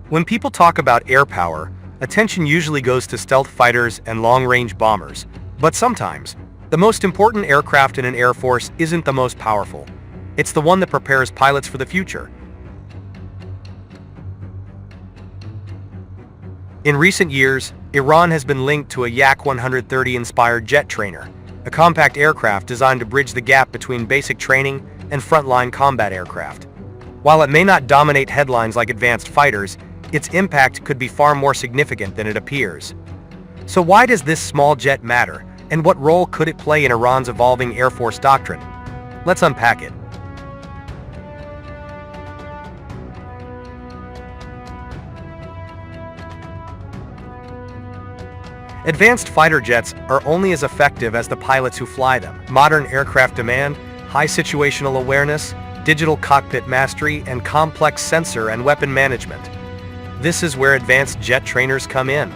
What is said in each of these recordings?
When people talk about air power, attention usually goes to stealth fighters and long-range bombers. But sometimes, the most important aircraft in an air force isn't the most powerful. It's the one that prepares pilots for the future. In recent years, Iran has been linked to a YAK-130-Inspired jet trainer, a compact aircraft designed to bridge the gap between basic training and frontline combat aircraft. While it may not dominate headlines like advanced fighters, its impact could be far more significant than it appears. So why does this small jet matter, and what role could it play in Iran's evolving Air Force doctrine? Let's unpack it. Advanced fighter jets are only as effective as the pilots who fly them. Modern aircraft demand high situational awareness, digital cockpit mastery, and complex sensor and weapon management. This is where advanced jet trainers come in.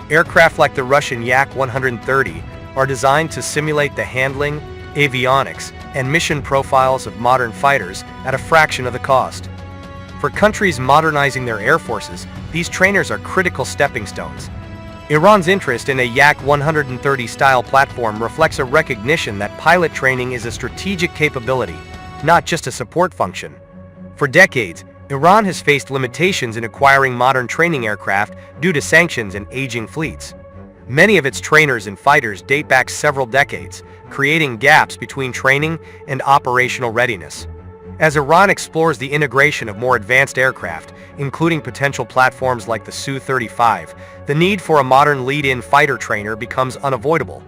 Aircraft like the Russian YAK-130 are designed to simulate the handling, avionics, and mission profiles of modern fighters at a fraction of the cost. For countries modernizing their air forces, these trainers are critical stepping stones. Iran's interest in a YAK-130 style platform reflects a recognition that pilot training is a strategic capability, not just a support function. For decades, Iran has faced limitations in acquiring modern training aircraft due to sanctions and aging fleets. Many of its trainers and fighters date back several decades, creating gaps between training and operational readiness. As Iran explores the integration of more advanced aircraft, including potential platforms like the Su-35, the need for a modern lead-in fighter trainer becomes unavoidable.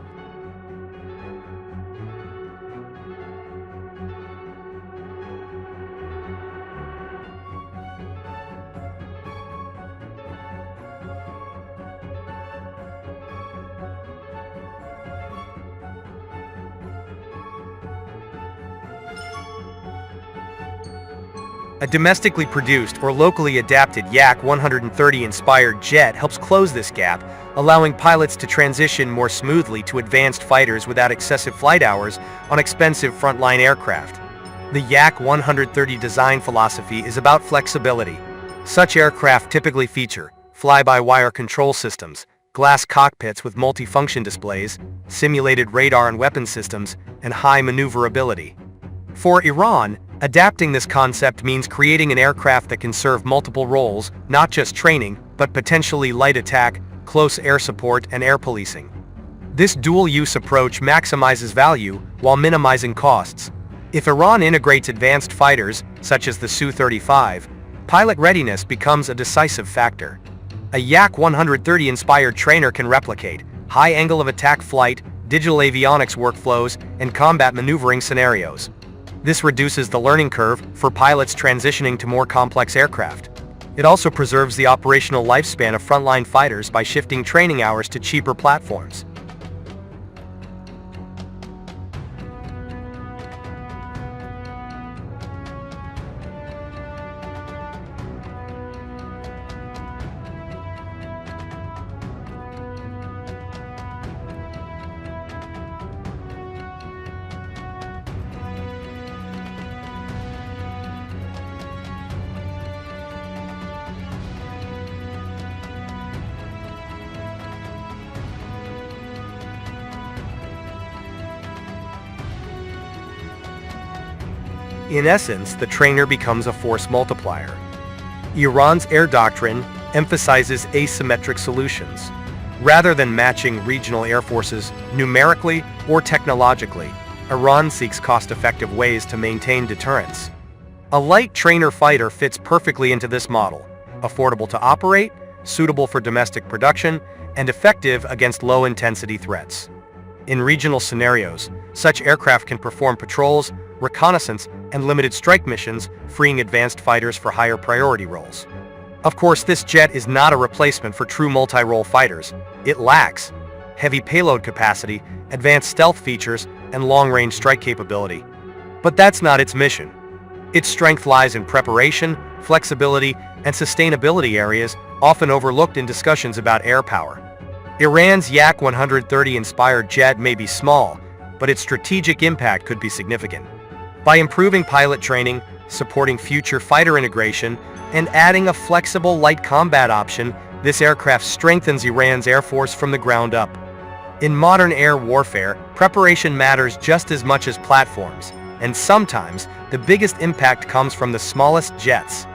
A domestically produced or locally adapted YAK-130-Inspired jet helps close this gap, allowing pilots to transition more smoothly to advanced fighters without excessive flight hours on expensive frontline aircraft. The YAK-130 design philosophy is about flexibility. Such aircraft typically feature fly-by-wire control systems, glass cockpits with multifunction displays, simulated radar and weapon systems, and high maneuverability. For Iran, adapting this concept means creating an aircraft that can serve multiple roles, not just training, but potentially light attack, close air support, and air policing. This dual-use approach maximizes value while minimizing costs. If Iran integrates advanced fighters, such as the Su-35, pilot readiness becomes a decisive factor. A YAK-130-inspired trainer can replicate high angle of attack flight, digital avionics workflows, and combat maneuvering scenarios. This reduces the learning curve for pilots transitioning to more complex aircraft. It also preserves the operational lifespan of frontline fighters by shifting training hours to cheaper platforms. In essence, the trainer becomes a force multiplier. Iran's air doctrine emphasizes asymmetric solutions. Rather than matching regional air forces numerically or technologically, Iran seeks cost-effective ways to maintain deterrence. A light trainer fighter fits perfectly into this model, affordable to operate, suitable for domestic production, and effective against low-intensity threats. In regional scenarios, such aircraft can perform patrols, reconnaissance, and limited strike missions, freeing advanced fighters for higher priority roles. Of course, this jet is not a replacement for true multi-role fighters. It lacks heavy payload capacity, advanced stealth features, and long-range strike capability. But that's not its mission. Its strength lies in preparation, flexibility, and sustainability areas often overlooked in discussions about air power. Iran's YAK-130-inspired jet may be small, but its strategic impact could be significant. By improving pilot training, supporting future fighter integration, and adding a flexible light combat option. This aircraft strengthens Iran's air force from the ground up. In modern air warfare, preparation matters just as much as platforms, and sometimes the biggest impact comes from the smallest jets.